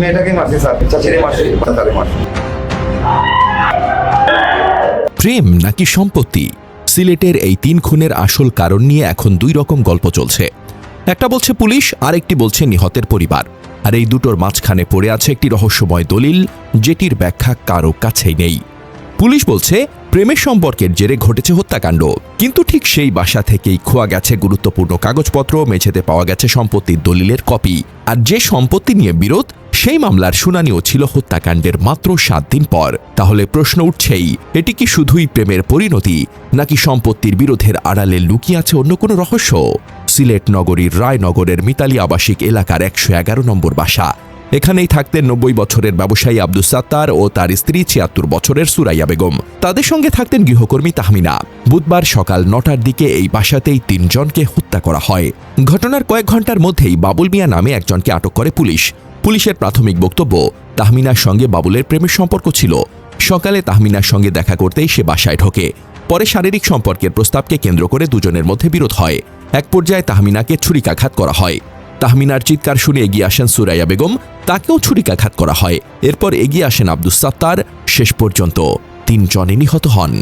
মেয়েটাকে মারছে স্যার, চাচিরে মারছে, তারে মারছে। প্রেম নাকি সম্পত্তি? সিলেটের এই 3 খুনের আসল কারণ নিয়ে এখন 2 রকম গল্প চলছে। একটা বলছে পুলিশ, আরেকটি বলছে নিহতের পরিবার। আর এই দুটোর মাঝখানে পড়ে আছে একটি রহস্যময় দলিল, যেটির ব্যাখ্যা কারো কাছেই নেই। পুলিশ বলছে প্রেমের সম্পর্কের জেরে ঘটেছে হত্যাকাণ্ড, কিন্তু ঠিক সেই বাসা থেকেই খোয়া গেছে গুরুত্বপূর্ণ কাগজপত্র, মেঝেতে পাওয়া গেছে সম্পত্তির দলিলের কপি। আর যে সম্পত্তি নিয়ে বিরোধ, সেই মামলার শুনানিও ছিল হত্যাকাণ্ডের মাত্র 7 দিন পর। তাহলে প্রশ্ন উঠছেই, এটি কি শুধুই প্রেমের পরিণতি, নাকি সম্পত্তির বিরোধের আড়ালে লুকিয়ে আছে অন্য কোনো রহস্য? সিলেট নগরীর রায়নগরের মিতালি আবাসিক এলাকার 111 নম্বর বাসা। এখানেই থাকতেন 90 বছরের ব্যবসায়ী আব্দুস সাত্তার ও তার স্ত্রী 76 বছরের সুরাইয়া বেগম। তাদের সঙ্গে থাকতেন গৃহকর্মী তাহমিনা। বুধবার সকাল 9টার দিকে এই বাসাতেই 3 জনকে হত্যা করা হয়। ঘটনার কয়েক ঘন্টার মধ্যেই বাবুল মিয়া নামে একজনকে আটক করে পুলিশ। পুলিশের প্রাথমিক বক্তব্য, তাহমিনার সঙ্গে বাবুলের প্রেমের সম্পর্ক ছিল। সকালে তাহমিনার সঙ্গে দেখা করতেই সে বাসায় ঢোকে। পরে শারীরিক সম্পর্কের প্রস্তাবকে কেন্দ্র করে দুজনের মধ্যে বিরোধ হয়। এক পর্যায়ে তাহমিনাকে ছুরিকাঘাত করা হয়। তাহমিনার চিৎকার শুনে এগিয়ে আসেন সুরাইয়া বেগম, তাকেও ছুরিকাঘাত করা হয়। এরপর এগিয়ে আসেন আব্দুস সাত্তার। শেষ পর্যন্ত 3 জনই নিহত হন।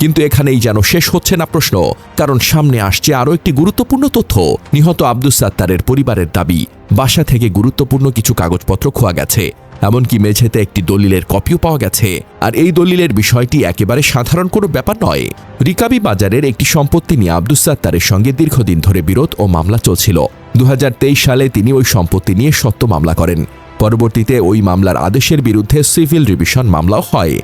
কিন্তু এখানেই যেন শেষ হচ্ছে না প্রশ্ন, কারণ সামনে আসছে আরও একটি গুরুত্বপূর্ণ তথ্য। নিহত আব্দুস সাত্তারের পরিবারের দাবি, বাসা থেকে গুরুত্বপূর্ণ কিছু কাগজপত্র খোয়া গেছে, এমনকি মেঝেতে একটি দলিলের কপিও পাওয়া গেছে। আর এই দলিলের বিষয়টি একেবারে সাধারণ কোনো ব্যাপার নয়। রিকাবি বাজারের একটি সম্পত্তি নিয়ে আব্দুস সাত্তারের সঙ্গে দীর্ঘদিন ধরে বিরোধ ও মামলা চলছিল। 2023 সালে তিনি ওই সম্পত্তি নিয়ে সত্য মামলা করেন। পরবর্তীতে ওই মামলার আদেশের বিরুদ্ধে সিভিল রিভিশন মামলাও হয়।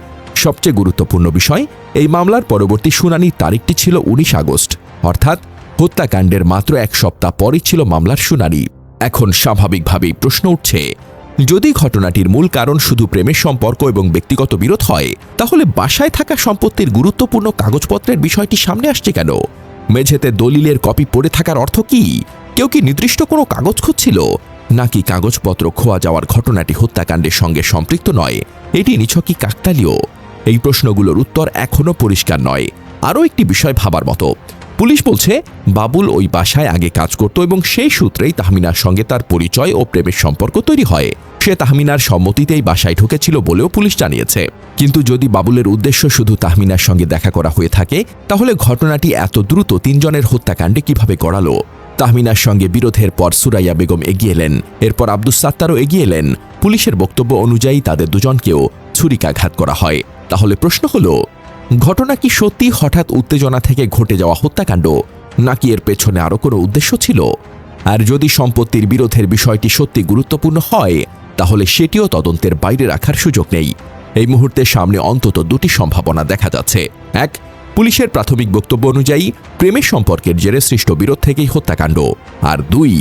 সবচেয়ে গুরুত্বপূর্ণ বিষয়, এই মামলার পরবর্তী শুনানির তারিখটি ছিল 19 আগস্ট, অর্থাৎ হত্যাকাণ্ডের মাত্র 1 সপ্তাহ পরই ছিল মামলার শুনানি। এখন স্বাভাবিকভাবেই প্রশ্ন উঠছে, যদি ঘটনাটির মূল কারণ শুধু প্রেমের সম্পর্ক এবং ব্যক্তিগত বিরোধ হয়, তাহলে বাসায় থাকা সম্পত্তির গুরুত্বপূর্ণ কাগজপত্রের বিষয়টি সামনে আসছে কেন? মেঝেতে দলিলের কপি পড়ে থাকার অর্থ কি? কেউ কি নির্দিষ্ট কোনো কাগজ খুঁজছিল, নাকি কাগজপত্র খোয়া যাওয়ার ঘটনাটি হত্যাকাণ্ডের সঙ্গে সম্পৃক্ত নয়? এটি নিছকই কাকতালীয়? এই প্রশ্নগুলোর উত্তর এখনও পরিষ্কার নয়। আরও একটি বিষয় ভাবার মতো, পুলিশ বলছে বাবুল ওই বাসায় আগে কাজ করত এবং সেই সূত্রেই তাহমিনার সঙ্গে তার পরিচয় ও প্রেমের সম্পর্ক তৈরি হয়। সে তাহমিনার সম্মতিতেই বাসায় ঢুকেছিল বলেও পুলিশ জানিয়েছে। কিন্তু যদি বাবুলের উদ্দেশ্য শুধু তাহমিনার সঙ্গে দেখা করা হয়ে থাকে, তাহলে ঘটনাটি এত দ্রুত 3 জনের হত্যাকাণ্ডে কিভাবে গড়ালো? তাহমিনার সঙ্গে বিরোধের পর সুরাইয়া বেগম এগিয়ে এলেন, এরপর আব্দুস সাত্তারও এগিয়ে এলেন। পুলিশের বক্তব্য অনুযায়ী তাদের দুজনকেও ছুরিকাঘাত করা হয়। তাহলে প্রশ্ন হলো, ঘটনা কি সত্যি হঠাৎ উত্তেজনা থেকে ঘটে যাওয়া হত্যাকাণ্ড, নাকি এর পেছনে আরও কোনো উদ্দেশ্য ছিল? আর যদি সম্পত্তির বিরোধের বিষয়টি সত্যি গুরুত্বপূর্ণ হয়, তাহলে সেটিও তদন্তের বাইরে রাখার সুযোগ নেই। এই মুহূর্তে সামনে অন্তত 2টি সম্ভাবনা দেখা যাচ্ছে। 1, পুলিশের প্রাথমিক বক্তব্য অনুযায়ী প্রেমের সম্পর্কের জেরে সৃষ্ট বিরোধ থেকেই হত্যাকাণ্ড। আর 2,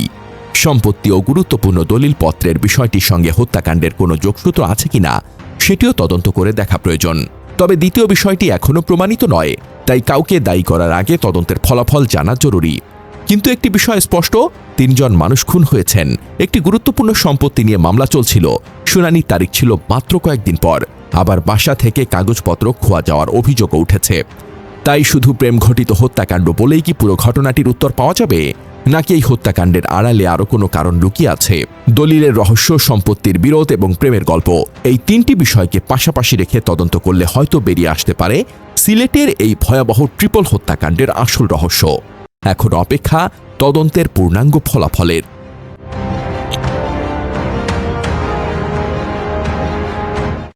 সম্পত্তি ও গুরুত্বপূর্ণ দলিলপত্রের বিষয়টির সঙ্গে হত্যাকাণ্ডের কোনো যোগসূত্র আছে কিনা, সেটিও তদন্ত করে দেখা প্রয়োজন। তবে দ্বিতীয় বিষয়টি এখনও প্রমাণিত নয়, তাই কাউকে দায়ী করার আগে তদন্তের ফলাফল জানা জরুরি। কিন্তু একটি বিষয় স্পষ্ট, 3 জন মানুষ খুন হয়েছেন, একটি গুরুত্বপূর্ণ সম্পত্তি নিয়ে মামলা চলছিল, শুনানির তারিখ ছিল মাত্র কয়েকদিন পর, আবার বাসা থেকে কাগজপত্র খোয়া যাওয়ার অভিযোগও উঠেছে। তাই শুধু প্রেম ঘটিত হত্যাকাণ্ড বলেই কি পুরো ঘটনাটির উত্তর পাওয়া যাবে, নাকি এই হত্যাকাণ্ডের আড়ালে আরও কোনো কারণ লুকিয়ে আছে? দলিলের রহস্য, সম্পত্তির বিরোধ এবং প্রেমের গল্প, এই 3টি বিষয়কে পাশাপাশি রেখে তদন্ত করলে হয়তো বেরিয়ে আসতে পারে সিলেটের এই ভয়াবহ ট্রিপল হত্যাকাণ্ডের আসল রহস্য। এখন অপেক্ষা তদন্তের পূর্ণাঙ্গ ফলাফলের।